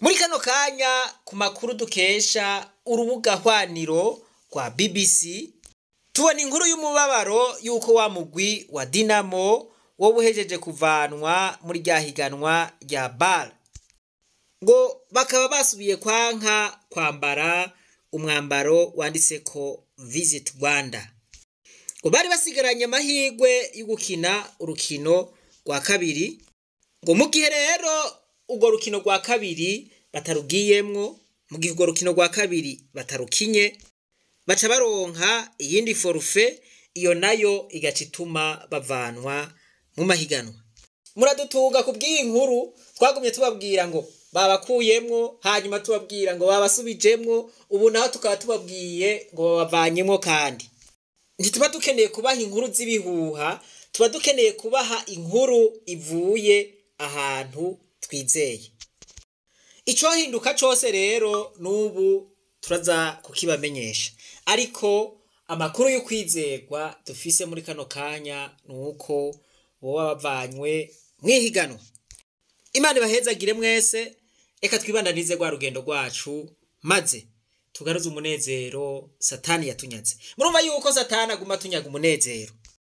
Muri kano kanya ku makuru dukesha urubuga hwaniro rwa BBC tubona inkuru y'umubabaro yuko wa mugwi wa Dinamo wo buhejeje kuvanwa muri rya higanwa rya BAL ngo bakaba basubiye kwanka kwambara umwambaro wanditseko Visit Rwanda. Ngo bari basigaranye amahirwe yo gukina urukino rwa kabiri, ngo mu gihe rero urwo rukino rwa kabiri batarugiyemwo, mu gihe urwo rukino rwa kabiri batarukinye, baca baronka iyindi forfait, iyo nayo igaca ituma bavanwa mu mahiganwa. Muradutunga kubw'iyi nkuru twagumye tubabwira ngo babakuyemwo, hanyuma tubabwira ngo babasubijemwo, ubu naho tukaba tubabwiye ngo babavanyemwo. Kandi ntituba dukeneye kubaha inkuru z'ibihuha, tuba dukeneye kubaha inkuru ivuye ahantu twizeye. Ico hinduka cose rero n'ubu turaza kukibamenyesha, ariko amakuru y'ukwizerwa dufise muri kano kanya nuko boba bavanywe mwihiganwa. Imana ibahezagire mwese, reka twibandanize rwa rugendo rwacu maze tugaruze umunezero Satani yatunyaze. Murumva yuko Satani aguma tunyaga umunezero.